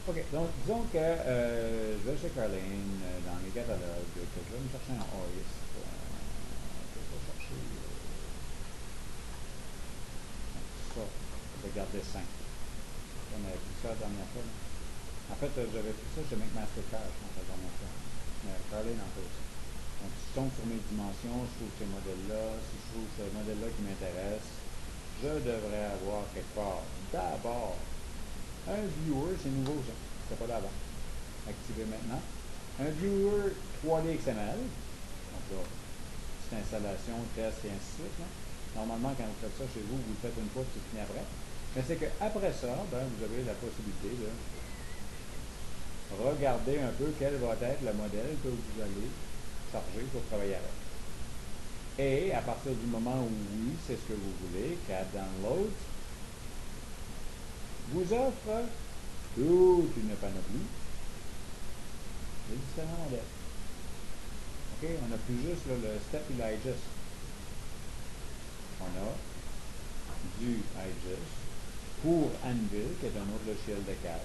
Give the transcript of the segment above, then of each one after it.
OK, donc disons que je vais chez Carlene dans les catalogues, que je vais me chercher un OIS, que je vais chercher ça, de garde dessin. On avait pris ça la dernière fois. Là. En fait, j'avais pris ça chez McMaster-Carr, je pense, la dernière fois. Mais Carlene en fait aussi. Donc, si je tombe sur mes dimensions, je trouve ces modèles-là, si je trouve ce modèle-là qui m'intéresse, je devrais avoir quelque part, d'abord, un viewer, c'est nouveau ça, c'était pas d'avant. Activé maintenant. Un viewer 3D XML. Donc là, petite installation, test et ainsi de suite. Là. Normalement, quand vous faites ça chez vous, vous le faites une fois, puis c'est fini après. Mais c'est qu'après ça, ben, vous avez la possibilité de regarder un peu quel va être le modèle que vous allez charger pour travailler avec. Et à partir du moment où oui, c'est ce que vous voulez, CAD Download vous offre toute une panoplie de différents modèles. OK? On n'a plus juste là, le Step Elijah. On a du iGest pour Anvil, qui est un autre logiciel de CAD.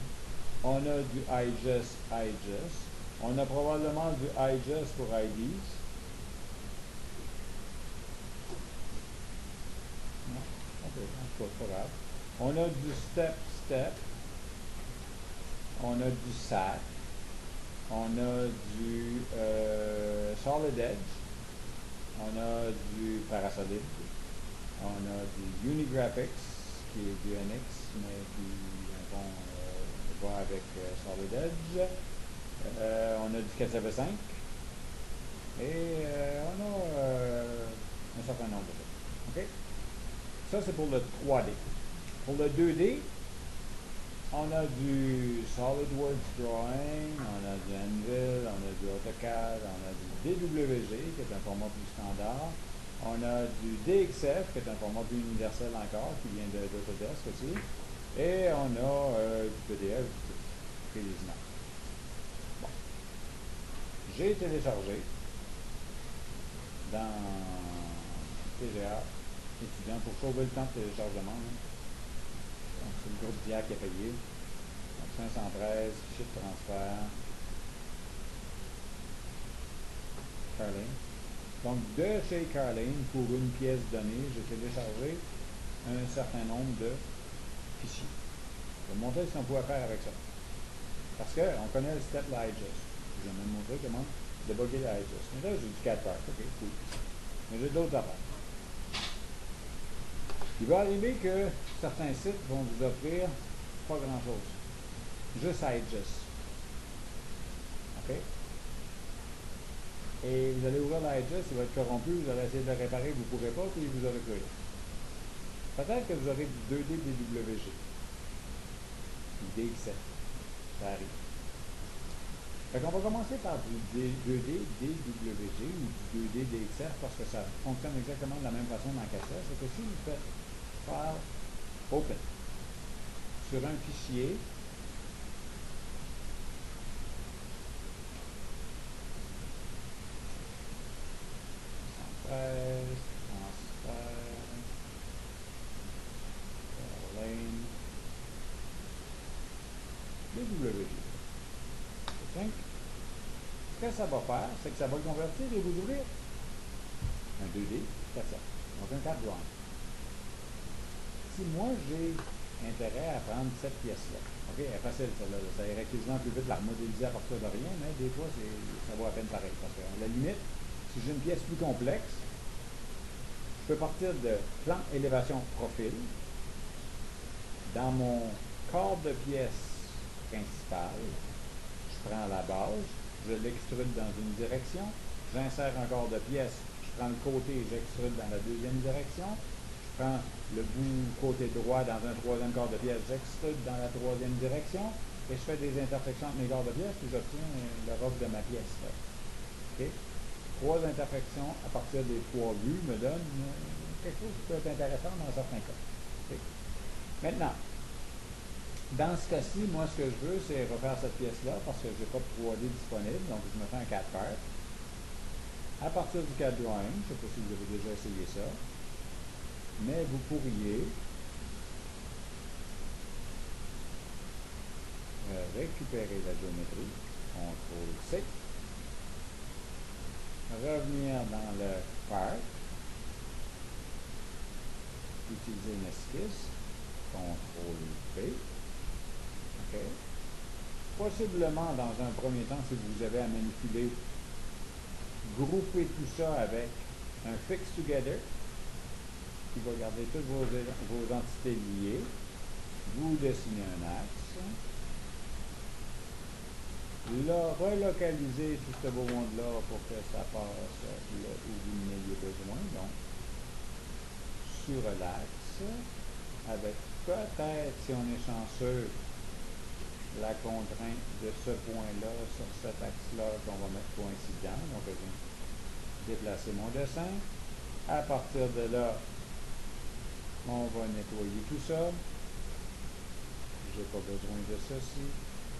On a du iGest. On a probablement du iGest pour IDs. Non, ok, en tout cas, pas grave. On a du Step. On a du SAT. On a du Solid Edge. On a du Parasolid. On a du Unigraphics, qui est du NX, mais qui, va avec Solid Edge. On a du 405 et on a un certain nombre de choses. OK? Ça, c'est pour le 3D. Pour le 2D, on a du SolidWorks Drawing, on a du Anvil, on a du AutoCAD, on a du DWG, qui est un format plus standard. On a du DXF, qui est un format plus universel encore, qui vient d'Autodesk aussi. Et on a du PDF, qui est des images. Bon. J'ai téléchargé dans TGA étudiant pour sauver le temps de téléchargement. Hein. Donc, c'est le groupe d'IA qui a payé. Donc, 513, fichier de transfert. Carlene. Donc, de chez Carlene, pour une pièce donnée, j'ai téléchargé un certain nombre de fichiers. Je vais vous montrer ce qu'on pouvait faire avec ça. Parce qu'on connaît le step Ligest. Je vais même montrer comment débugger Ligest. Mais là, j'ai du 4 parts. OK, cool. Mais j'ai d'autres affaires. Il va arriver que certains sites vont vous offrir pas grand-chose. Juste Ligest. OK? Et vous allez ouvrir Ligest, il va être corrompu, vous allez essayer de le réparer, vous ne pourrez pas, puis vous aurez plus rien. Peut-être que vous aurez du 2D DWG. Du DX7. Ça arrive. Fait qu'on va commencer par du 2D DWG ou du 2D DXF parce que ça fonctionne exactement de la même façon dans Cassia. C'est que si vous faites File Open sur un fichier, transfert, Lane, DWG. Ce que ça va faire, c'est que ça va le convertir et vous ouvrir un 2D, Cassia. Donc un 4 drawing. Si moi j'ai intérêt à prendre cette pièce-là, ok, elle est facile celle-là, ça irait quasiment plus vite la remodéliser à partir de rien, mais des fois ça vaut à peine pareil. Parce que à la limite, si j'ai une pièce plus complexe, je peux partir de plan élévation profil. Dans mon corps de pièce principale, je prends la base, je l'extrude dans une direction, j'insère un corps de pièce, je prends le côté, j'extrude dans la deuxième direction, je prends le bout côté droit dans un troisième corps de pièce, j'extrude dans la troisième direction, et je fais des intersections entre mes corps de pièce, puis j'obtiens le rough de ma pièce. Okay? 3 intersections à partir des 3 vues me donnent quelque chose qui peut être intéressant dans certains cas. Okay? Maintenant, dans ce cas-ci, moi, ce que je veux, c'est refaire cette pièce-là parce que je n'ai pas de 3D disponible, donc je me fais un 4 parts. À partir du 4 drawing, je ne sais pas si vous avez déjà essayé ça, mais vous pourriez récupérer la géométrie, CTRL-C, revenir dans le part, utiliser une esquisse, CTRL-V, OK. Possiblement, dans un premier temps, si vous avez à manipuler, grouper tout ça avec un Fix Together, qui va garder toutes vos entités liées. Vous dessinez un axe. Là, relocaliser tout ce beau monde-là pour que ça passe là où vous n'ayez besoin. Donc, sur l'axe, avec peut-être, si on est chanceux, la contrainte de ce point-là sur cet axe-là qu'on va mettre coïncident. Donc, je viens déplacer mon dessin. À partir de là, on va nettoyer tout ça. J'ai pas besoin de ceci.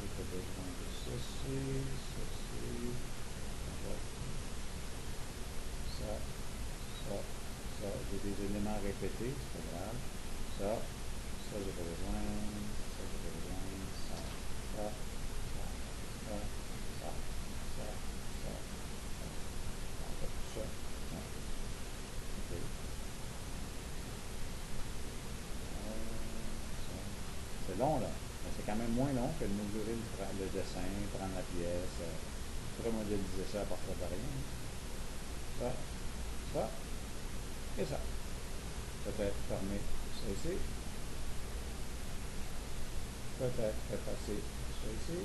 J'ai pas besoin de ceci. Ça. J'ai des éléments répétés, c'est pas grave. Ça, j'ai pas besoin. Ça, j'ai pas besoin. Ça. En fait, tout ça. Non. OK. C'est long, là. Mais c'est quand même moins long que de mesurer le dessin, prendre la pièce, remodéliser ça à partir de rien. Ça, et ça. Peut-être fermer ça ici. Peut-être effacer ça ici.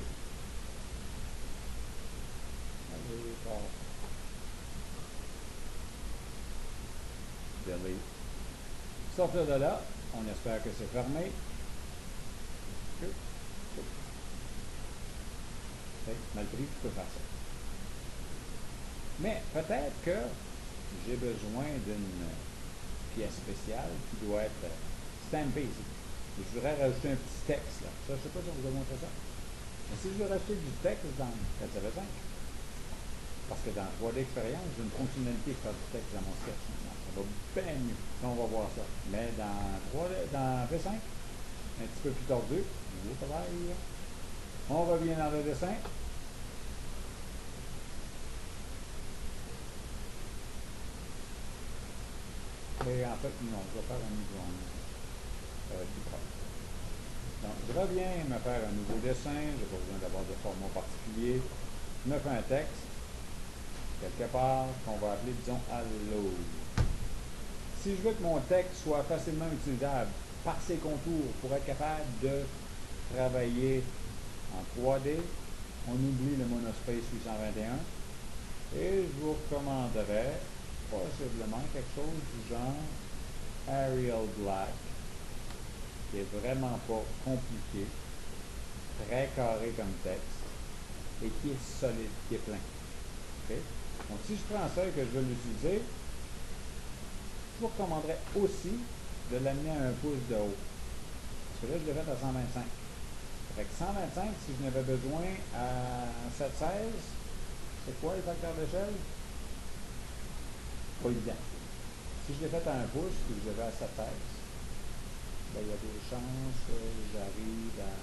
Allez, part. Delete. Sortir de là. On espère que c'est fermé. Mal pris, tu peux faire ça. Mais peut-être que j'ai besoin d'une pièce spéciale qui doit être stampée ici. Et je voudrais rajouter un petit texte là. Ça, je ne sais pas si on vous a montré ça. Mais si je veux rajouter du texte dans 405, parce que dans 3D Expérience, j'ai une fonctionnalité de faire du texte dans mon sketch maintenant. Ça va bien mieux. Ça, on va voir ça. Mais dans V5, un petit peu plus tordu, nouveau travail. On revient dans le dessin. Et en fait, non, je vais faire un nouveau. Ça va être plus propre. Donc, je reviens me faire un nouveau dessin. Je n'ai pas besoin d'avoir de format particulier. Je me fais un texte, quelque part, qu'on va appeler, disons, Hello. Si je veux que mon texte soit facilement utilisable par ses contours pour être capable de travailler en 3D, on oublie le Monospace 821 et je vous recommanderais possiblement quelque chose du genre Arial Black, qui est vraiment pas compliqué, très carré comme texte et qui est solide, qui est plein. Okay? Donc si je prends ça et que je veux l'utiliser, je vous recommanderais aussi de l'amener à 1 pouce de haut. Parce que là, je l'ai fait à 125. Avec 125, si je n'avais besoin à 716, c'est quoi le facteur d'échelle? Pas évident. Si je l'ai fait à 1 pouce et que je vais à 716, ben, il y a des chances que j'arrive à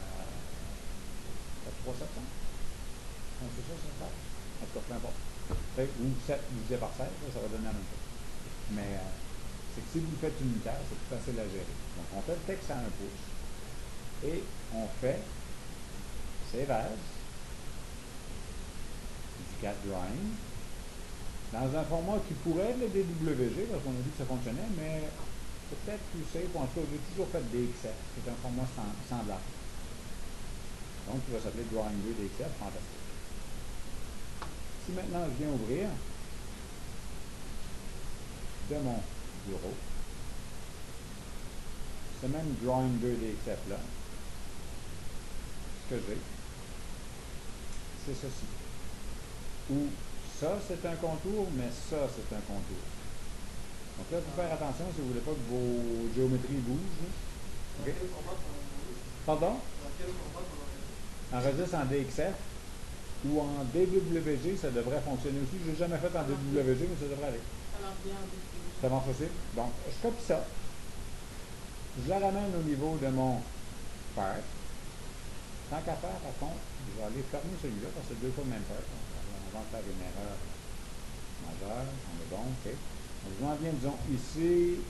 3700. Donc c'est ça, ça se passe. En tout cas, peu importe. Ou 7 divisé par 16, ça va donner la même chose. Mais c'est que si vous faites unitaire, c'est plus facile à gérer. Donc on fait le texte à 1 pouce et on fait Save As, du CAD Drawing, dans un format qui pourrait être le DWG, parce qu'on a vu que ça fonctionnait, mais peut-être plus safe, en tout cas, j'ai toujours fait DXF, c'est un format semblable. Donc, il va s'appeler Drawing 2 DXF, fantastique. Si maintenant je viens ouvrir de mon bureau, ce même Drawing 2 DXF là, ce que j'ai, c'est ceci. Ou ça, c'est un contour, mais ça, c'est un contour. Donc là, il faut faire attention si vous ne voulez pas que vos géométries bougent. Okay. Pardon? Enregistre en DXF ou en DWG, ça devrait fonctionner aussi. Je n'ai jamais fait en DWG, mais ça devrait aller. Ça marche aussi? Donc, je copie ça. Je la ramène au niveau de mon part. tant qu'à faire, par contre, je vais aller fermer celui-là parce que c'est deux fois le même peur. On va faire une erreur majeure. On est bon, OK. Donc, je m'en viens, disons, ici,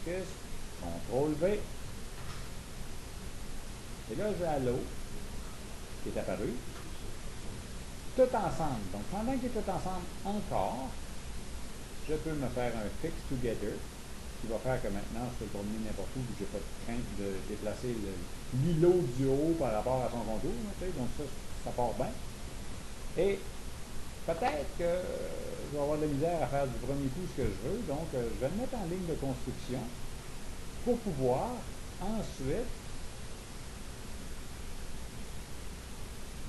CTRL V. Et là, je vais à l'eau, qui est apparu. Tout ensemble. Donc, pendant qu'il est tout ensemble encore, je peux me faire un fix together, qui va faire que maintenant, je peux le promener n'importe où, je n'ai pas de crainte de déplacer l'îlot du haut par rapport à son contour. Donc, ça part bien. Et peut-être que je vais avoir de la misère à faire du premier coup ce que je veux. Donc, je vais le mettre en ligne de construction pour pouvoir ensuite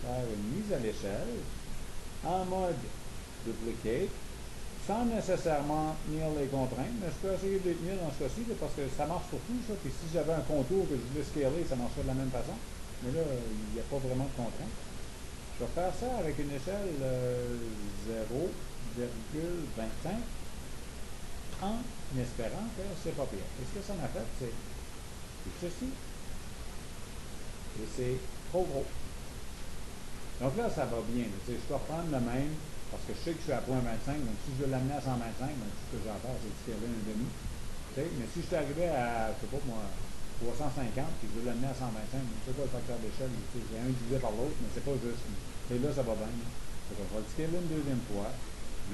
faire une mise à l'échelle en mode duplicate, sans nécessairement tenir les contraintes, mais je peux essayer de les tenir dans ce cas-ci, parce que ça marche pour tout, ça. Puis si j'avais un contour que je voulais scaler, ça marcherait de la même façon. Mais là, il n'y a pas vraiment de contraintes. Je vais faire ça avec une échelle 0,25 en espérant que c'est pas pire. Et ce que ça m'a fait, c'est ceci. Et c'est trop gros. Donc là, ça va bien. Je peux reprendre le même, parce que je sais que je suis à 0,25, donc si je veux l'amener à 125, donc tout ce que j'ai à faire, c'est de scaler un demi. Mais si je suis arrivé à, je sais pas moi, 350, puis je veux l'amener à 125, c'est quoi le facteur d'échelle? J'ai un divisé par l'autre, mais c'est pas juste. Et là, ça va bien. Donc, on va le scaler une deuxième fois.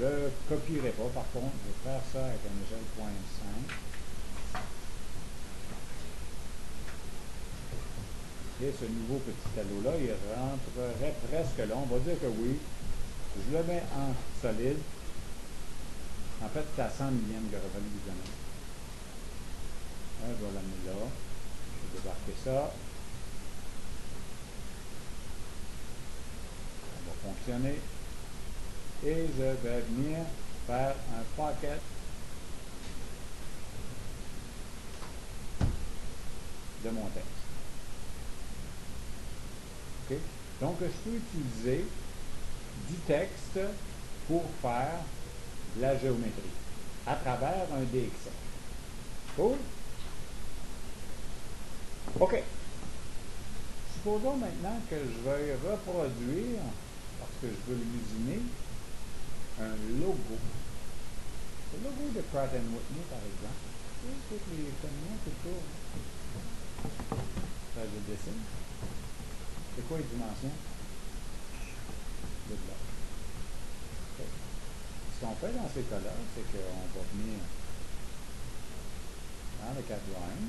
Je ne le copierai pas, par contre, je vais faire ça avec une échelle 0,5. Et ce nouveau petit tableau-là, il rentrerait presque là. On va dire que oui. Je le mets en solide. En fait, c'est à 100 millièmes qu'il aurait fallu lui donner. Là, je vais l'amener là. Je vais débarquer ça. Ça va fonctionner. Et je vais venir faire un pocket de mon texte. OK? Donc, je peux utiliser du texte pour faire la géométrie à travers un DXF. Cool? OK. Supposons maintenant que je vais reproduire, parce que je veux l'usiner, un logo. Le logo de Pratt & Whitney, par exemple. C'est les camions tout le tour. Ça, je dessine. C'est quoi les dimensions? De bloc. Okay. Ce qu'on fait dans ces cas-là, c'est qu'on va venir dans le CapDrawing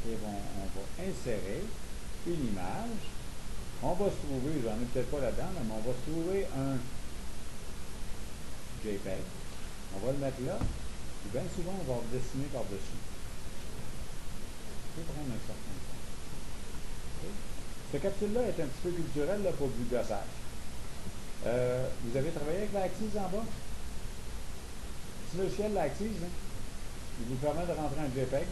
et on va insérer une image. On va se trouver, j'en ai peut-être pas là-dedans, mais on va se trouver un JPEG. On va le mettre là, et bien souvent, on va dessiner par-dessus. Je vais prendre un certain temps. Okay. Cette capsule-là est un petit peu culturelle là, pour du gossage. Vous avez travaillé avec l'Axis en bas? Ce logiciel, l'Axis, il vous permet de rentrer un JPEG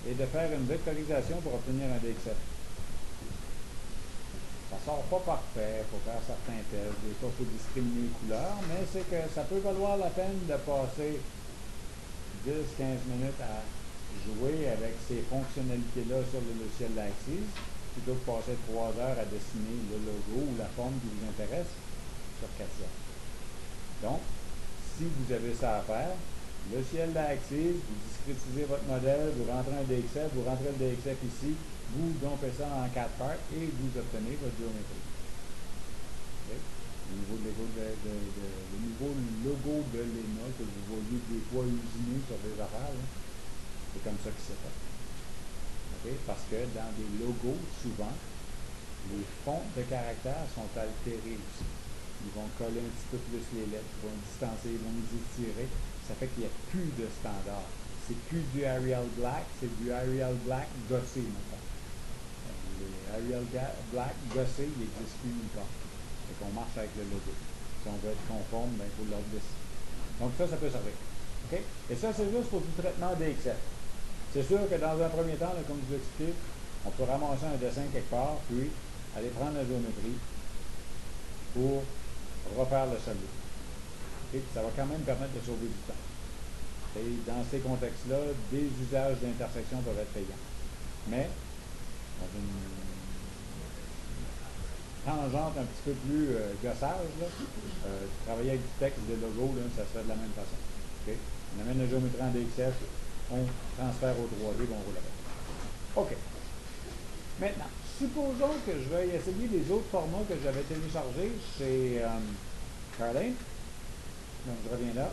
et de faire une vectorisation pour obtenir un DXF. Ça ne sort pas parfait, il faut faire certains tests, des fois il faut discriminer les couleurs, mais c'est que ça peut valoir la peine de passer 10-15 minutes à jouer avec ces fonctionnalités-là sur le logiciel d'Axis, plutôt que de passer 3 heures à dessiner le logo ou la forme qui vous intéresse sur CATIA. Donc, si vous avez ça à faire, le logiciel d'Axis, vous discrétisez votre modèle, vous rentrez un DXF, vous rentrez le DXF ici, vous dompez ça en 4 parts et vous obtenez votre géométrie. Okay. Le nouveau logo de l'ENA que vous voyez des fois usiné sur des affaires, c'est comme ça que c'est fait. Okay. Parce que dans des logos, souvent, les fonds de caractères sont altérés aussi. Ils vont coller un petit peu plus les lettres, ils vont distancer, ils vont les étirer. Ça fait qu'il n'y a plus de standard. C'est plus du Arial Black, c'est du Arial Black gossé maintenant. Les Arial Black gossé, il n'existe plus nulle part. Fait qu'on marche avec le logo. Si on veut être conforme, il faut leur laisser. Donc ça peut servir. Okay? Et ça, c'est juste pour du traitement DXF. C'est sûr que dans un premier temps, là, comme je vous explique, on peut ramasser un dessin quelque part, puis aller prendre la géométrie pour refaire le salut. Okay? Ça va quand même permettre de sauver du temps. Et dans ces contextes-là, des usages d'intersection peuvent être payants. mais dans une tangente un petit peu plus gossage, là, travailler avec du texte, des logos, là, ça se fait de la même façon. Okay? On amène la géométrie en DXF, on transfère au 3D, on roule avec. OK. Maintenant, supposons que je veuille essayer les autres formats que j'avais téléchargés chez Carlin. Donc, je reviens là.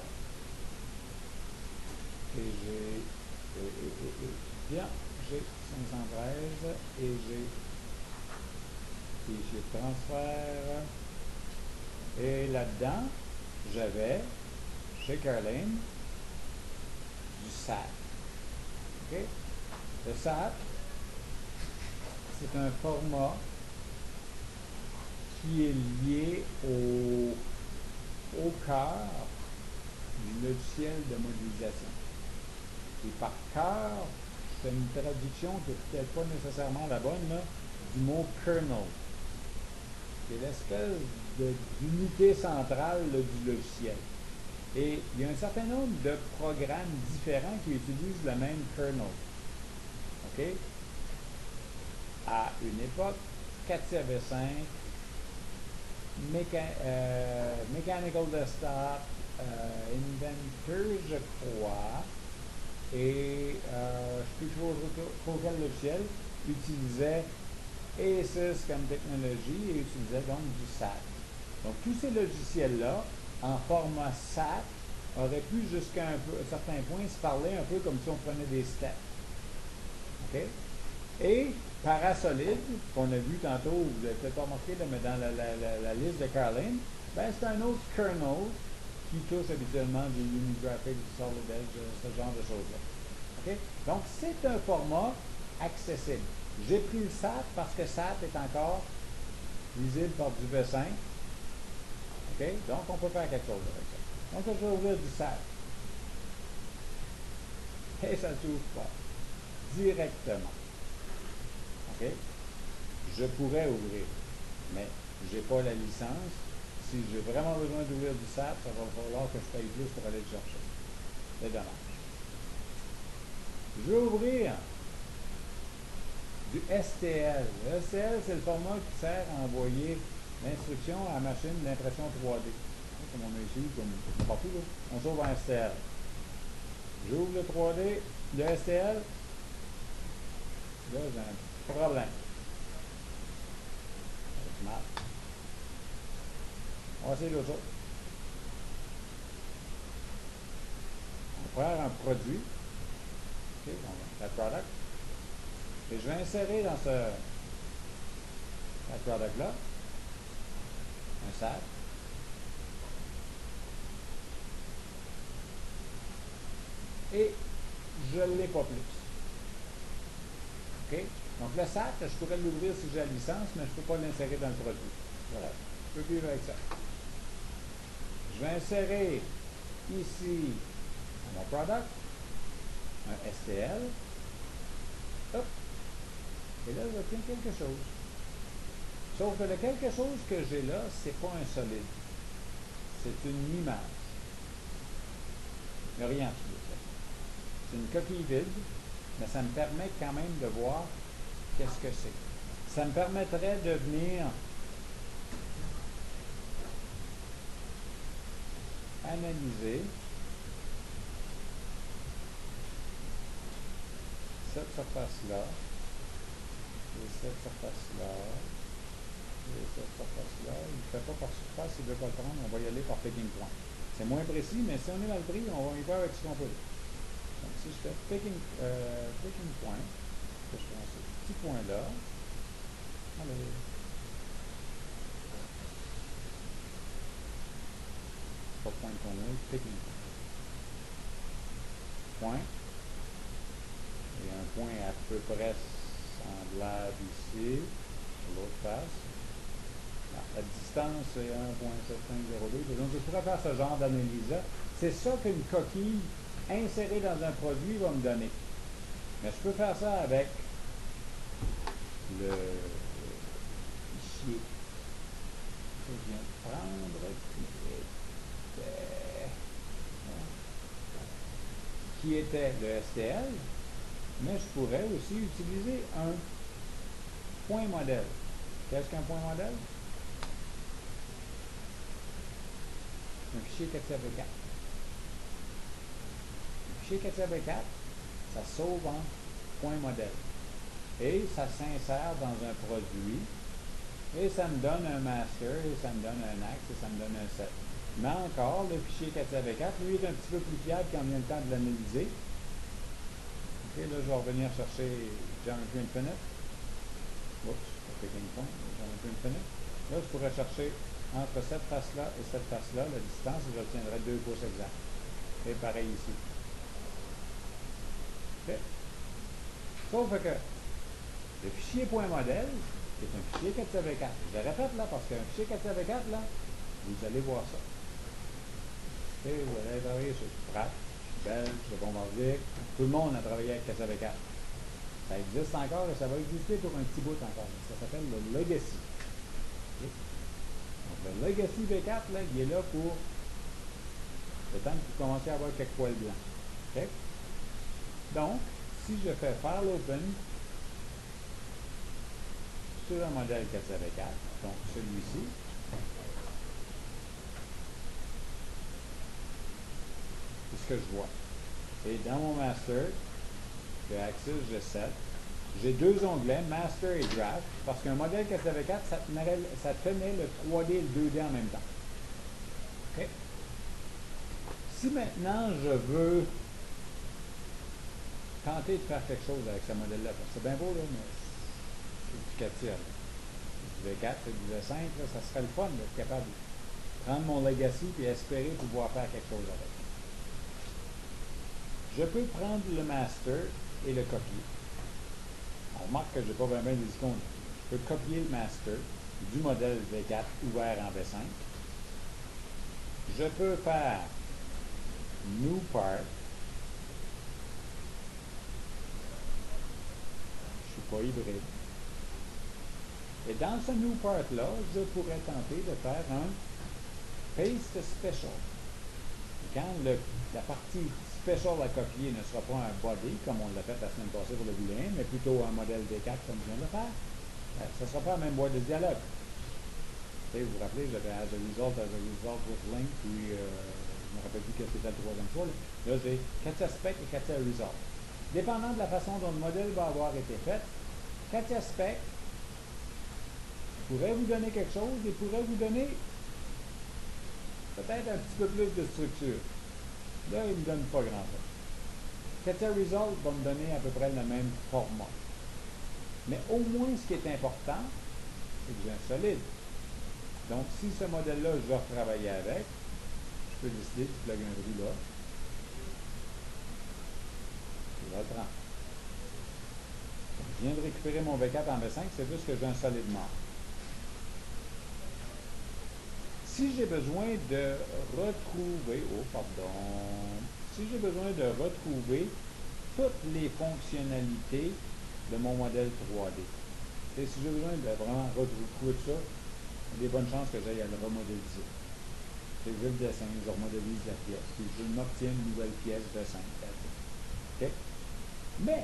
Et j'ai bien, j'ai 513 et j'ai fichier de transfert. Et là-dedans, j'avais chez Carlin du SAT. OK? Le SAT, c'est un format qui est lié au cœur du logiciel de modélisation. Et par cœur, c'est une traduction qui n'est peut-être pas nécessairement la bonne, là, du mot kernel. C'est l'espèce d'unité centrale là, du logiciel. Et il y a un certain nombre de programmes différents qui utilisent le même kernel. OK? À une époque, CATIA V5, Mechanical Desktop, Inventor, je crois, et je ne sais plus trop quel logiciel utilisait ASUS comme technologie et utilisait donc du SAT. Donc tous ces logiciels-là, en format SAT, auraient pu jusqu'à un certain point se parler un peu comme si on prenait des steps. OK? Et Parasolid, qu'on a vu tantôt, vous n'avez peut-être pas remarqué, là, mais dans la liste de Carlin, ben, c'est un autre kernel qui touche habituellement du Unigraphics, du Solid Edge, ce genre de choses-là. Okay? Donc, c'est un format accessible. J'ai pris le SAT parce que SAT est encore visible par du V5. Okay? Donc, on peut faire quelque chose avec ça. Donc, je vais ouvrir du SAT. Et ça ne s'ouvre pas directement. Okay? Je pourrais ouvrir, mais je n'ai pas la licence. Si j'ai vraiment besoin d'ouvrir du SAT, ça va falloir que je paye plus pour aller le chercher. C'est dommage. Je vais ouvrir du STL. Le STL, c'est le format qui sert à envoyer l'instruction à la machine d'impression 3D. Comme on a ici, comme partout, là. On s'ouvre en STL. J'ouvre le 3D, le STL. Là, j'ai un problème. On va essayer l'autre chose. On va faire un produit. OK, donc la product. Et je vais insérer dans ce product-là un SAT. Et je ne l'ai pas plus. OK? Donc le SAT, je pourrais l'ouvrir si j'ai la licence, mais je ne peux pas l'insérer dans le produit. Voilà. Je peux vivre avec ça. Je vais insérer ici mon product, un STL. Hop. Et là, j'obtiens quelque chose. Sauf que le quelque chose que j'ai là, ce n'est pas un solide. C'est une image. Il n'y a rien dessus de ça. C'est une coquille vide, mais ça me permet quand même de voir qu'est-ce que c'est. Ça me permettrait de venir analyser cette surface-là, et cette surface-là, et cette surface-là. Il ne fait pas par surface, il ne veut pas le prendre, on va y aller par picking point. C'est moins précis, mais si on est dans le prix, on va y faire avec ce qu'on peut. Donc si je fais picking point, je prends ce petit point-là, allez, pas point de tournure, picking point. Il y a un point à peu près semblable ici, sur l'autre face. La distance est 1.7502. Donc, je pourrais faire ce genre d'analyse-là. C'est ça qu'une coquille insérée dans un produit va me donner. Mais je peux faire ça avec le fichier. Je viens de prendre qui était le STL. Mais je pourrais aussi utiliser un point modèle. Qu'est-ce qu'un point modèle? Un fichier 404. Le fichier 404, ça sauve en point modèle. Et ça s'insère dans un produit. Et ça me donne un master, et ça me donne un axe, et ça me donne un set. Mais encore, le fichier 404, lui, est un petit peu plus fiable quand vient le temps de l'analyser. OK, là, je vais revenir chercher Geometry Infinite. Oups, picking point, Geometry Infinite. Là, je pourrais chercher entre cette face-là et cette face-là, la distance, et j'obtiendrai 2 pouces exacts. Et pareil ici. OK. Sauf que le fichier point modèle, c'est un fichier 404. Je le répète là, parce qu'un fichier 404, là, vous allez voir ça. OK, vous allez travailler sur Pratt, Belge, le Bombardier. Tout le monde a travaillé avec 404. Ça existe encore et ça va exister pour un petit bout encore. Ça s'appelle le Legacy. Okay. Donc, le Legacy V4, là, il est là pour le temps que vous commencez à avoir quelques poils blancs. Okay. Donc, si je fais faire l'open sur un modèle 404, donc celui-ci, c'est ce que je vois. Et dans mon master, de Axis G7, j'ai deux onglets, Master et Draft, parce qu'un modèle 404, ça tenait le 3D et le 2D en même temps. OK? Si maintenant je veux tenter de faire quelque chose avec ce modèle-là, parce que c'est bien beau, là, mais c'est éducatif. Du V4 et du V5, là, ça serait le fun d'être capable de prendre mon legacy et espérer pouvoir faire quelque chose avec. Je peux prendre le master et le copier. On remarque que je n'ai pas vraiment des icônes. Je peux copier le master du modèle V4 ouvert en V5. Je peux faire New Part. Je ne suis pas hybride. Et dans ce New Part-là, je pourrais tenter de faire un Paste Special. Quand la partie special à copier ne sera pas un body, comme on l'a fait la semaine passée pour le booléen, mais plutôt un modèle V4 comme je viens de le faire, ça ne sera pas la même boîte de dialogue. Vous vous rappelez, j'avais as a result with link, puis je ne me rappelle plus qu'est-ce que c'était le troisième fois. Là, j'ai Katia Spec et Katia Result. Dépendant de la façon dont le modèle va avoir été fait, Katia Spec pourrait vous donner quelque chose et pourrait vous donner peut-être un petit peu plus de structure. Là, il ne me donne pas grand-chose. Katia Result va me donner à peu près le même format. Mais au moins, ce qui est important, c'est que j'ai un solide. Donc, si ce modèle-là, je dois retravailler avec, je peux décider de plugger un trou là. Je le prends. Je viens de récupérer mon V4 en V5, c'est juste que j'ai un solide mort. Si j'ai besoin de retrouver, si j'ai besoin de retrouver toutes les fonctionnalités de mon modèle 3D, et si j'ai besoin de vraiment retrouver tout ça, il y a des bonnes chances que j'aille à le remodéliser. C'est je le dessin, je remodélise la pièce, puis je m'obtiens une nouvelle pièce de 5. Okay? Mais,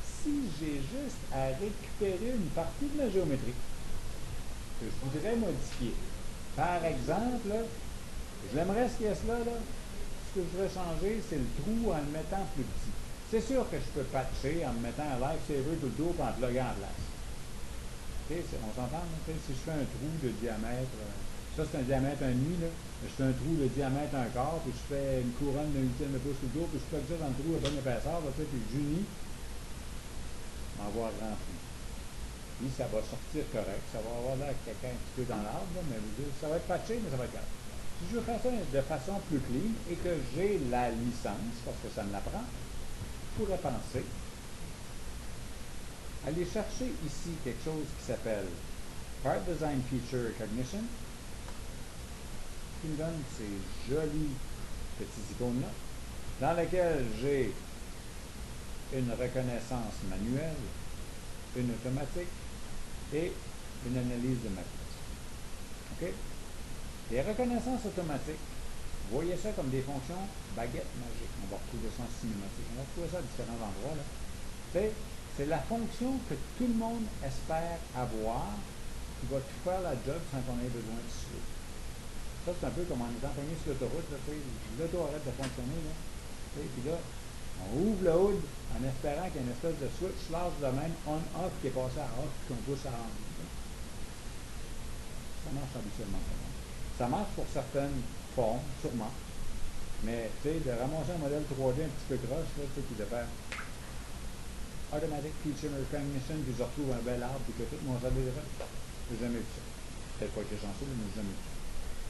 si j'ai juste à récupérer une partie de ma géométrie que je voudrais modifier, par exemple, là, j'aimerais cette pièce-là, ce que je voudrais changer, c'est le trou en le mettant plus petit. C'est sûr que je peux patcher en me mettant un lifesaver tout le tour et en le pluguant en place. On s'entend, si je fais un trou de diamètre, ça c'est un diamètre 1,5, là, je fais un trou de diamètre 1 quart, puis je fais une couronne d'un huitième de pouce tout le tour, puis je plug ça dans le trou à bonne épaisseur, puis j'unis, m'avoir rempli. Puis ça va sortir correct, ça va avoir l'air quelqu'un un petit peu dans l'arbre, mais ça va être patché, mais ça va être correct. Si je veux faire ça de façon plus clean et que j'ai la licence, parce que ça me l'apprend, je pourrais penser aller chercher ici quelque chose qui s'appelle Part Design Feature Recognition, qui me donne ces jolis petits icônes-là, dans lesquels j'ai une reconnaissance manuelle, une automatique et une analyse de matrice. OK? Les reconnaissances automatiques, voyez ça comme des fonctions baguettes magiques. On va retrouver ça en cinématique. On va retrouver ça à différents endroits, là. C'est la fonction que tout le monde espère avoir qui va tout faire la job sans qu'on ait besoin de switch. Ça, c'est un peu comme en étant pogné sur l'autoroute. L'auto arrête de fonctionner. Là, puis là, on ouvre le hood en espérant qu'il y a une espèce de switch large de même on-off qui est passé à off et qu'on pousse à on. Ça marche habituellement comme ça. Ça marche pour certaines formes, sûrement. Mais, tu sais, de ramasser un modèle 3D un petit peu croche, là, tu sais, puis de faire Automatic Feature Recognition, puis je retrouve un bel arbre, puis que tout mon cerveau est fait, j'ai jamais vu ça. Peut-être pas été chanceux, mais j'ai jamais vu ça.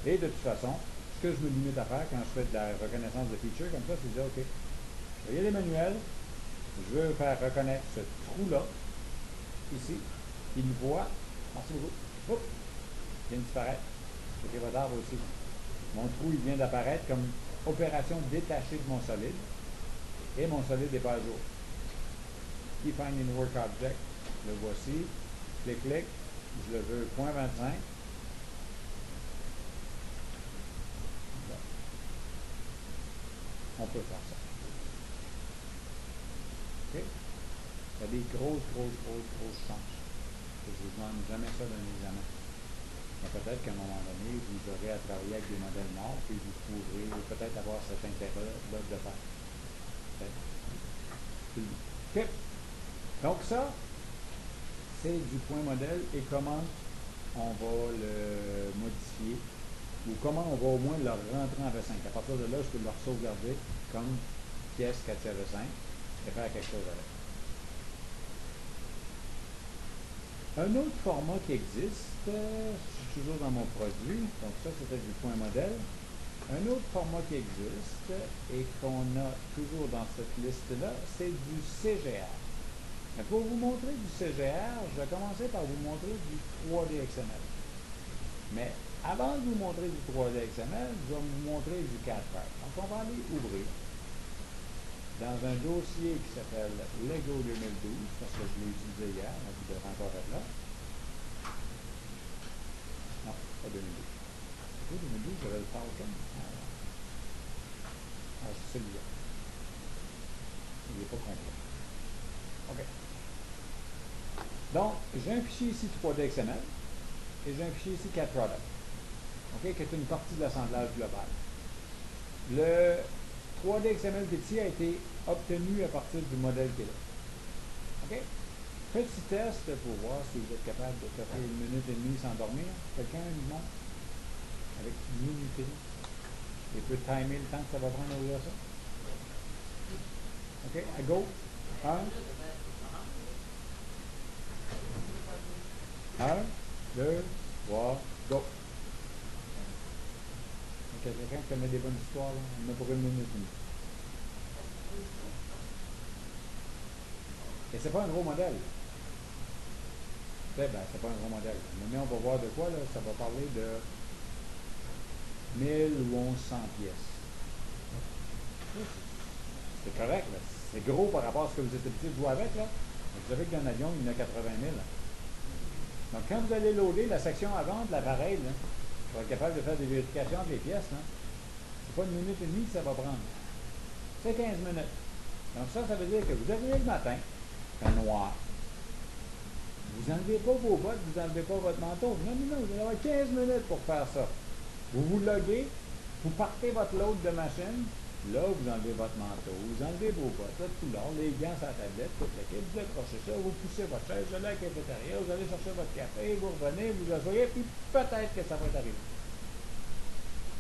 Et de toute façon, ce que je me limite à faire quand je fais de la reconnaissance de feature comme ça, c'est de dire, OK, je vais y aller manuel, je veux faire reconnaître ce trou-là, ici, il le voit, merci beaucoup, oups, il vient de disparaître. C'est votre arbre aussi. Mon trou, il vient d'apparaître comme opération détachée de mon solide, et mon solide n'est pas à jour. Define in Work Object, le voici, clic, je le veux 0.25. On peut faire ça. OK? Il y a des grosses chances que je ne vous demande jamais ça d'un examen. Mais peut-être qu'à un moment donné, vous aurez à travailler avec des modèles morts, puis vous pourrez peut-être avoir cet intérêt-là de faire. OK? Donc ça, c'est du point modèle et comment on va le modifier ou comment on va au moins le rentrer en V5. À partir de là, je peux le sauvegarder comme pièce 4-5 et faire quelque chose avec. Un autre format qui existe, je suis toujours dans mon produit, donc ça c'était du point modèle. Un autre format qui existe et qu'on a toujours dans cette liste-là, c'est du CGR. Mais pour vous montrer du CGR, je vais commencer par vous montrer du 3D XML. Mais avant de vous montrer du 3D XML, je vais vous montrer du CAD-CARD. Donc on va aller ouvrir dans un dossier qui s'appelle Lego 2012, parce que je l'ai utilisé hier, donc il devrait encore être là. Non, pas 2012. Lego 2012, j'avais le Falcon. Ah, c'est celui-là. Il n'est pas complet. OK. Donc, j'ai un fichier ici 3D XML et j'ai un fichier ici CAD Product, okay, qui est une partie de l'assemblage global. Le 3D XML qui est ici a été obtenu à partir du modèle qui est là. Okay? Petit test pour voir si vous êtes capable de faire 1 minute et demie sans dormir. Quelqu'un me montre avec une minute et demie et peut timer le temps que ça va prendre à ouvrir ça. OK, à go. 1, 2, 3, go. Ok, quelqu'un qui connaît des bonnes histoires, là, on a pour 1 minute et demie. Et c'est pas un gros modèle. Ben, c'est pas un gros modèle. Mais on va voir de quoi, là. Ça va parler de 1000 ou 1100 pièces. C'est correct, là. C'est gros par rapport à ce que vous êtes habitué de jouer avec, là. Vous savez qu'un avion, il y en a 80 000. Donc, quand vous allez loader la section avant de l'appareil, pour être capable de faire des vérifications entre les pièces, c'est pas 1 minute et demie que ça va prendre. C'est 15 minutes. Donc, ça veut dire que vous arrivez le matin, fait noir. Vous n'enlevez pas vos bottes, vous n'enlevez pas votre manteau. Non, vous allez avoir 15 minutes pour faire ça. Vous vous loguez, vous partez votre load de machine, là, vous enlevez votre manteau, vous enlevez vos bottes, votre couleur, les gants sur la tablette, toute l'équipe, vous accrochez ça, vous poussez votre chaise, vous allez à la cafétéria, vous allez chercher votre café, vous revenez, vous asseyez, puis peut-être que ça va être arrivé.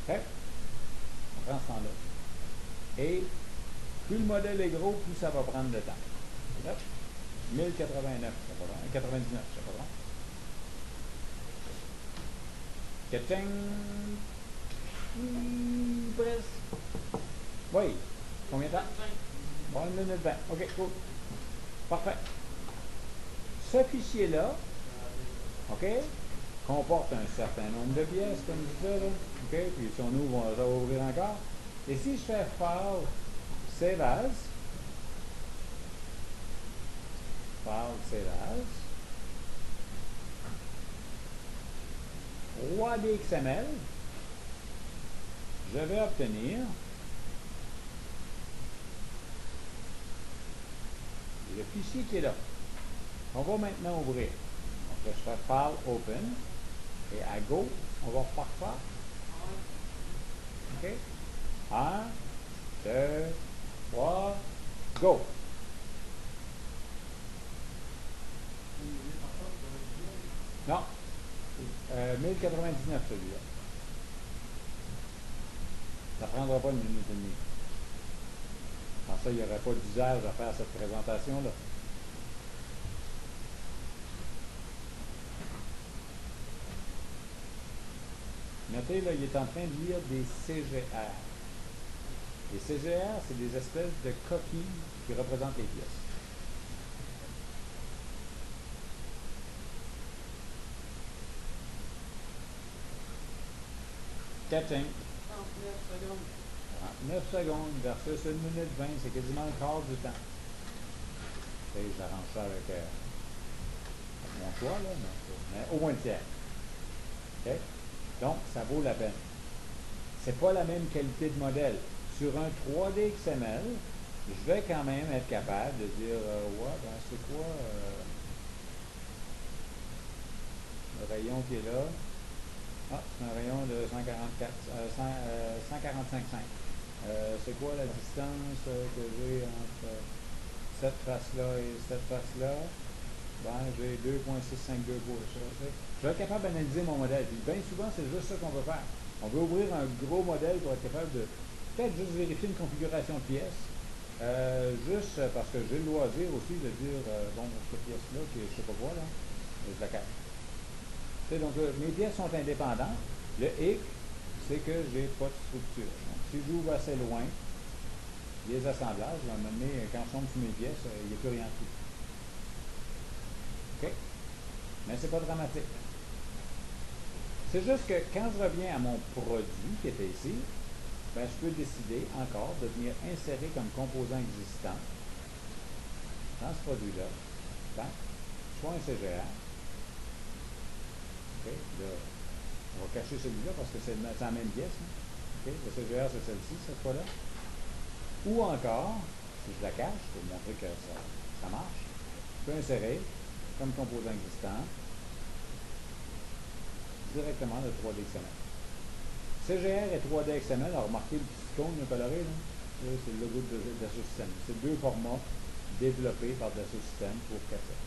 OK? On prend ce temps-là. Et plus le modèle est gros, plus ça va prendre de temps. Là, 1089, c'est pas long. 99, c'est pas long. Ketching. Presque. Oui. Combien de temps? Bon, 1 minute 20. OK, cool. Parfait. Ce fichier-là, OK, comporte un certain nombre de pièces, comme je disais, là. OK, puis si on ouvre, ça va ouvrir encore. Et si je fais file Save As, roi des XML, je vais obtenir le fichier qui est là. On va maintenant ouvrir. Donc là, je fais File Open. Et à Go, on va refaire ça. OK? 1, 2, 3, Go! Non. 1099 celui-là. Ça ne prendra pas une minute et demie. Sans ça, il n'y aurait pas d'usage à faire cette présentation-là. Notez, là, il est en train de lire des CGR. Les CGR, c'est des espèces de coquilles qui représentent les pièces. Catching. 39 secondes. 39 secondes versus 1 minute 20, c'est quasiment le quart du temps. Et j'arrange ça avec mon choix, là, mais au moins le tiers. Okay? Donc, ça vaut la peine. C'est pas la même qualité de modèle. Sur un 3D XML, je vais quand même être capable de dire, ouais, ben c'est quoi le rayon qui est là? Ah, c'est un rayon de 145,5. C'est quoi la distance que j'ai entre cette face-là et cette face-là? Ben, j'ai 2,652 pouces. Je vais être capable d'analyser mon modèle. Puis bien souvent, c'est juste ça qu'on veut faire. On veut ouvrir un gros modèle pour être capable de peut-être juste vérifier une configuration de pièces. Juste parce que j'ai le loisir aussi de dire, bon, cette pièce-là, qui est je sais pas quoi, là, je la cache. Donc, mes pièces sont indépendantes. Le hic, c'est que j'ai pas de structure. Donc, si j'ouvre assez loin, les assemblages, à un moment donné, quand je tombe sur mes pièces, il n'y a plus rien dessus. OK? Mais c'est pas dramatique. C'est juste que quand je reviens à mon produit qui était ici, ben, je peux décider encore de venir insérer comme composant existant dans ce produit-là, ben, soit un CGR. OK? Là, on va cacher celui-là parce que c'est la même pièce. Hein? OK? Le CGR, c'est celle-ci, cette fois-là. Ou encore, si je la cache, pour montrer que ça marche, je peux insérer comme composant existant directement le 3D XML. CGR et 3D XML, alors remarquez le petit icône coloré, là. C'est le logo de Dassault Systèmes. C'est deux formats développés par Dassault Systèmes pour Capsule.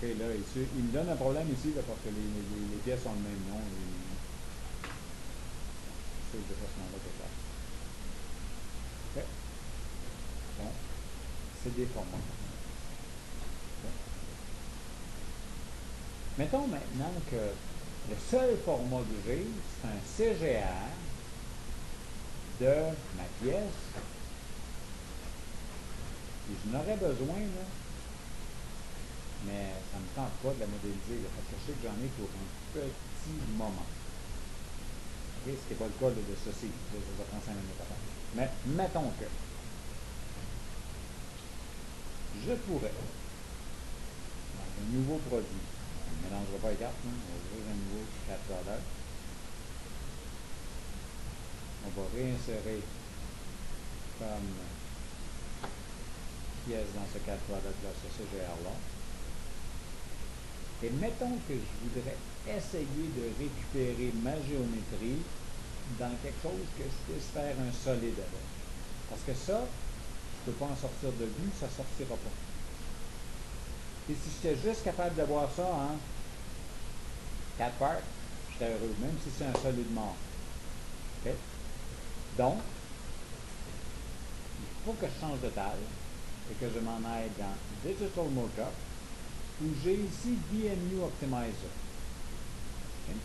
OK, là, ici, il me donne un problème ici là, parce que les pièces ont le même nom. C'est le déplacement-là que ça. OK. Bon. C'est des formats. Okay. Mettons maintenant que le seul format que j'ai, c'est un CGR de ma pièce. Et je n'aurais besoin, là, mais ça ne me tente pas de la modéliser, là, parce que je sais que j'en ai pour un petit moment. Okay? Ce qui n'est pas le cas de ceci. Ça va prendre 5 minutes à faire. Mais mettons que je pourrais, dans un nouveau produit, on ne mélangera pas les cartes, hein, on va ouvrir un nouveau 4 valeurs. On va réinsérer comme pièce dans ce 4 valeurs-là, ce CGR-là. Et mettons que je voudrais essayer de récupérer ma géométrie dans quelque chose que je puisse faire un solide avec. Parce que ça, je ne peux pas en sortir de vue, ça ne sortira pas. Et si j'étais juste capable de voir ça en 4 parts, j'étais heureux, même si c'est un solide mort. Okay? Donc, il faut que je change de taille et que je m'en aille dans Digital Mockup, où j'ai ici DMU Optimizer. Okay?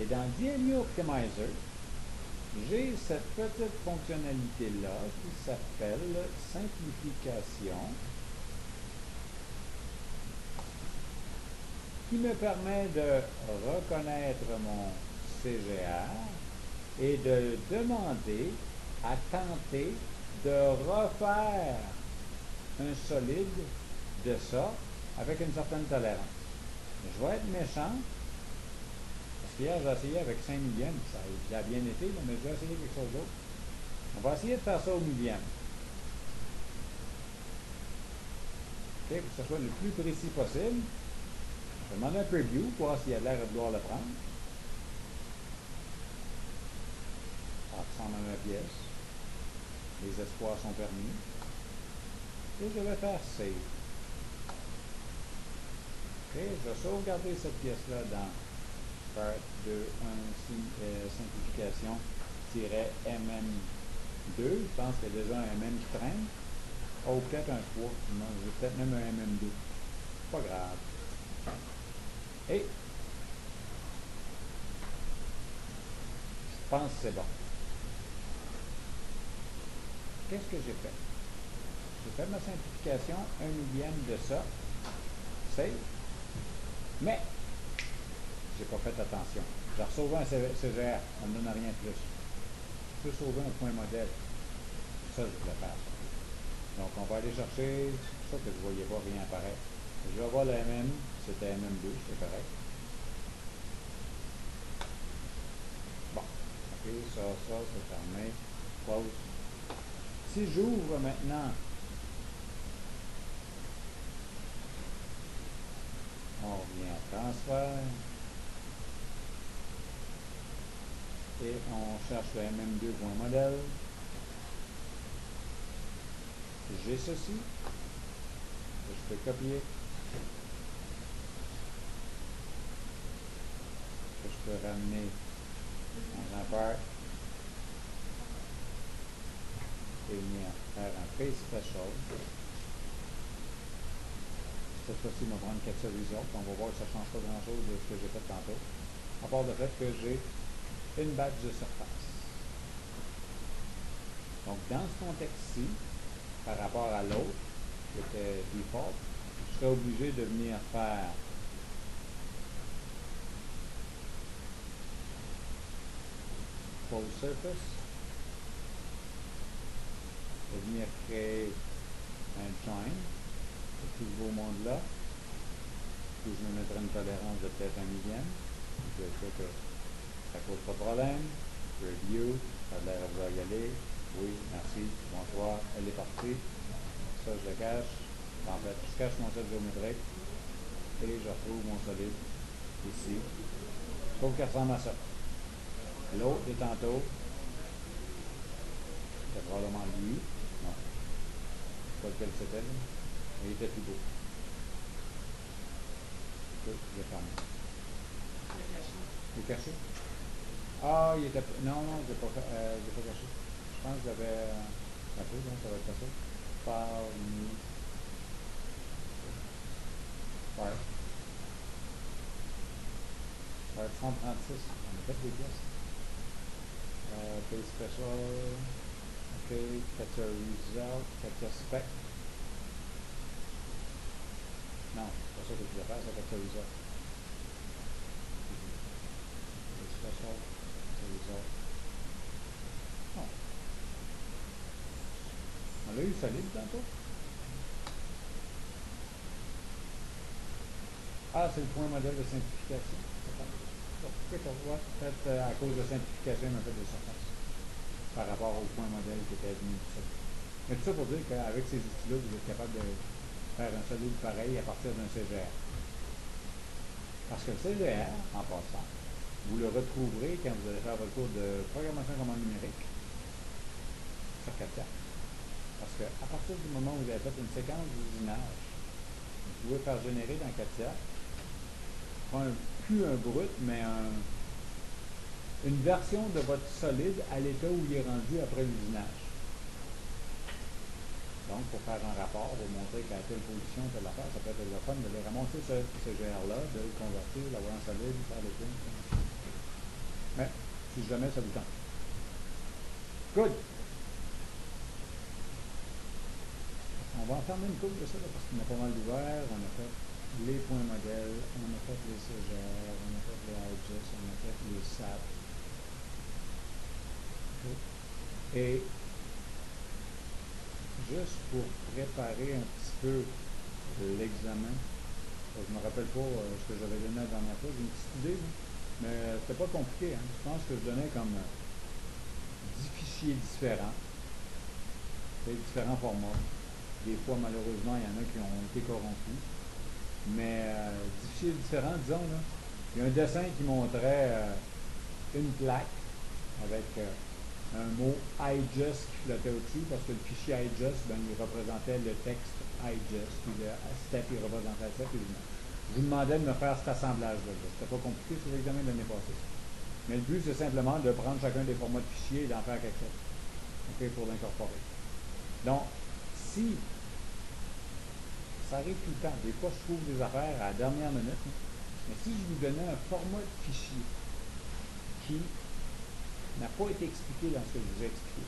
Et dans DMU Optimizer, j'ai cette petite fonctionnalité-là qui s'appelle simplification, qui me permet de reconnaître mon CGR et de demander à tenter de refaire un solide de ça avec une certaine tolérance. Je vais être méchant, parce qu'hier j'ai essayé avec 5 millièmes, ça a bien été, mais je vais essayer quelque chose d'autre. On va essayer de faire ça au millième. pour que ce soit le plus précis possible. Je demande un preview pour voir s'il y a l'air de vouloir le prendre. Ça ressemble à ma pièce. Les espoirs sont permis. Et je vais faire Save. OK, je vais sauvegarder cette pièce-là dans Part 2, 1, simplification-mm2. Je pense qu'il y a déjà un mm qui traîne. Oh, peut-être un 3. Non, j'ai peut-être même un mm2. Pas grave. Et je pense que c'est bon. Qu'est-ce que j'ai fait? J'ai fait ma simplification, 1/1000 de ça. Save. Mais, j'ai pas fait attention. J'ai sauvé un CGR, ça ne me donne rien de plus. Je peux sauver un point modèle. Ça, je voulais faire. Donc, on va aller chercher, c'est ça que je ne voyais pas rien apparaître. Je vais voir le MM, c'était MM2, c'est correct. Bon, ok, ça, c'est fermé. Close. Si j'ouvre maintenant, on revient à transfert. Et on cherche le MM2.modèle. J'ai ceci. Que je peux copier. Que je peux ramener dans un part. Et venir faire un paste special. Cette fois-ci, on va prendre capture result. On va voir que ça ne change pas grand-chose de ce que j'ai fait tantôt. À part le fait que j'ai une badge de surface. Donc, dans ce contexte-ci, par rapport à l'autre, qui était default, je serais obligé de venir faire Pose Surface, de venir créer un join, ce tout beau monde-là, où je me mettrai une tolérance de peut-être 1/1000. Je vais dire que ça ne cause pas de problème. Review, ça a l'air de vouloir y aller. Oui, merci, bonsoir, elle est partie. Ça, je le cache. En fait, je cache mon set géométrique et je retrouve mon solide ici. Je trouve qu'il ressemble à ça. L'autre de tantôt, c'était probablement lui. Non, pas lequel c'était. Mais il était plus beau. Ok, je ferme. Il est caché? Ah, il était. Non, non, je n'ai pas caché. Je pense que j'avais. Un peu, donc ça va être ça. File, Part 136, on a fait des pièces. Page special, ok, capture result, capture spec. Non, c'est pas ça que je voulais faire, c'est capture result. Page special, capture result. Oh. On l'a eu solide tantôt? Ah, c'est le point modèle de simplification. Peut-être à cause de simplification, il m'a fait des surfaces par rapport au point modèle qui était venu tout ça. Mais tout ça pour dire qu'avec ces outils-là, vous êtes capable de faire un solide pareil à partir d'un CGR. Parce que le CGR, en passant, vous le retrouverez quand vous allez faire votre cours de programmation commande numérique sur CATIA. Parce qu'à partir du moment où vous avez fait une séquence d'usinage, vous pouvez faire générer dans CATIA plus un brut, mais une version de votre solide à l'état où il est rendu après l'usinage. Donc, pour faire un rapport, vous montrer qu'à telle position, telle affaire, ça peut être le fun de les ramasser ce GR-là, de le convertir, l'avoir en solide, faire le film. Mais, si jamais ça vous tente. Good! On va en fermer une couple de ça, là, parce qu'on a pas mal d'ouvert. On a fait les points modèles, on a fait les CGR, on a fait les IGES, on a fait les SAT. Et juste pour préparer un petit peu l'examen, je ne me rappelle pas ce que j'avais donné la dernière fois, j'ai une petite idée, mais c'était pas compliqué. Hein. Je pense que je donnais comme 10 fichiers différents, différents formats. Des fois, malheureusement, il y en a qui ont été corrompus. Mais des fichiers différents, disons, là. Il y a un dessin qui montrait une plaque avec un mot iJust qui flottait au-dessus, parce que le fichier iJust, ben, il représentait le texte iJust, puis le step, il représentait le step, évidemment. Je vous demandais de me faire cet assemblage-là. C'était pas compliqué, c'est l'examen de l'année passée. Mais le but, c'est simplement de prendre chacun des formats de fichiers et d'en faire quelque chose. OK, pour l'incorporer. Donc, si ça arrive tout le temps, des fois, je trouve des affaires à la dernière minute, hein, mais si je vous donnais un format de fichier qui n'a pas été expliqué dans ce que je vous ai expliqué,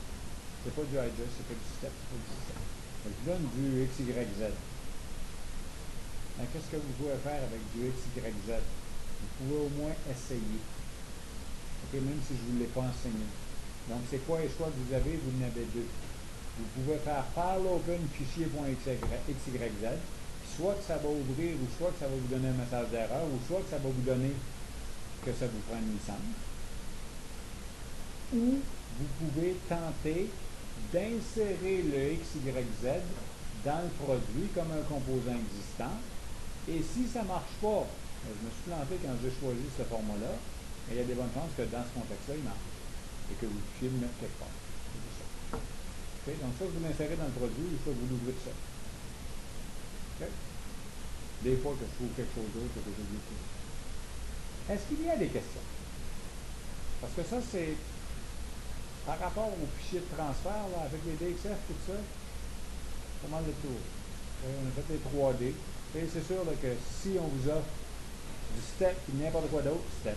c'est pas du iJust, c'est pas du step, c'est pas du système. Je vous donne du XYZ. Qu'est-ce que vous pouvez faire avec du XYZ? Vous pouvez au moins essayer. Okay, même si je ne vous l'ai pas enseigné. Donc, c'est quoi les choix que vous avez? Vous en avez deux. Vous pouvez faire file open fichier.xyz, soit que ça va ouvrir, ou soit que ça va vous donner un message d'erreur, ou soit que ça va vous donner que ça vous prend une licence. Ou vous pouvez tenter d'insérer le XYZ dans le produit comme un composant existant. Et si ça ne marche pas, je me suis planté quand j'ai choisi ce format-là, mais il y a des bonnes chances que dans ce contexte-là, il marche. Et que vous puissiez le mettre quelque part. C'est ça. Okay? Donc, soit vous l'insérez dans le produit, ou soit vous l'ouvrez tout seul. Okay? Des fois que je trouve quelque chose d'autre que j'ai oublié. Est-ce qu'il y a des questions? Parce que ça, c'est par rapport au fichier de transfert, là, avec les DXF, tout ça, pas mal de tours. On a fait les 3D. Et c'est sûr là, que si on vous offre du step ou n'importe quoi d'autre, step.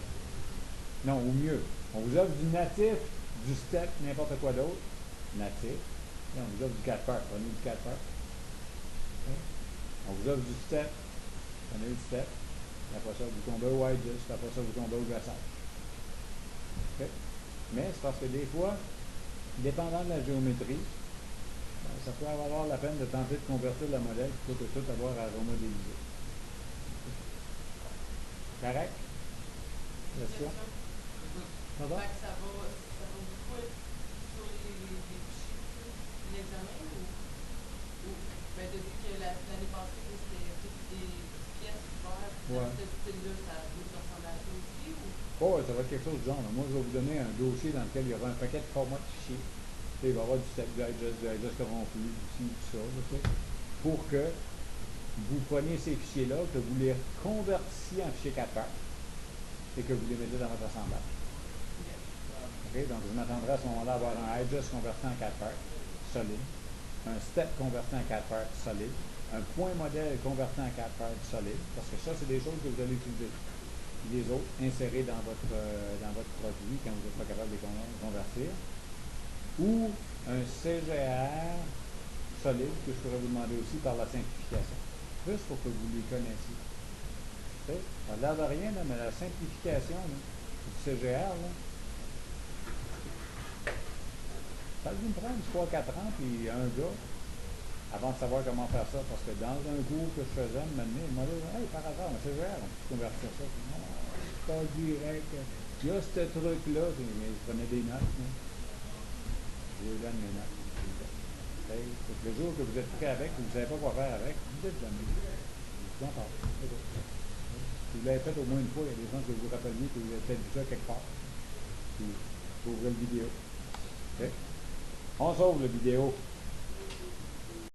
Non, ou mieux, on vous offre du natif, du step, n'importe quoi d'autre, natif. Et on vous offre du 4-part, prenez du 4-part. Okay. On vous offre du step, prenez le step. Après ça, vous tombez au iJust, après ça, vous tombez au glaçage. Okay. Mais c'est parce que des fois, dépendant de la géométrie, ça peut valoir la peine de tenter de convertir le modèle plutôt que tout avoir à remodéliser. Correct? Question? Ça va? Ça va beaucoup être sur les fichiers de l'examen ou depuis que l'année passée, c'était toutes des pièces ouvertes, de ce style-là, ça vous ressemble à ça aussi? Oh, ça va être quelque chose du genre. Moi, je vais vous donner un dossier dans lequel il y aura un paquet de formats de fichiers. Il va y avoir du step, du iJust corrompu, du tout ça, okay? Pour que vous preniez ces fichiers-là, que vous les convertissiez en fichiers 4 paires et que vous les mettez dans votre assemblage. Okay? Donc, je m'attendrai à ce moment-là à avoir un iJust converti en 4 paires, solide, un step converti en 4 paires, solide, un point modèle converti en 4 paires, solide, parce que ça, c'est des choses que vous allez utiliser. Les autres, insérés dans votre produit quand vous n'êtes pas capable de les convertir. Ou un CGR solide que je pourrais vous demander aussi par la simplification. Juste pour que vous les connaissiez. Ça n'a l'air de rien, là, mais la simplification là, du CGR, là, ça a dû me prendre 3-4 ans, puis un gars, avant de savoir comment faire ça, parce que dans un cours que je faisais, il m'a dit, hey, par hasard, un CGR, on peut convertir ça. Non, c'est pas direct. Il y a ce truc-là, mais je prenais des notes. Là. Je vous donne mes notes. Okay. Le jour que vous êtes prêt avec, vous ne savez pas quoi faire avec, vous dites jamais. Je vous en parle. Si vous l'avez fait au moins une fois, il y a des gens que vous vous rappeliez que vous avez peut-être vu ça quelque part. Puis, vous ouvrez la vidéo. Okay. On sauve la vidéo.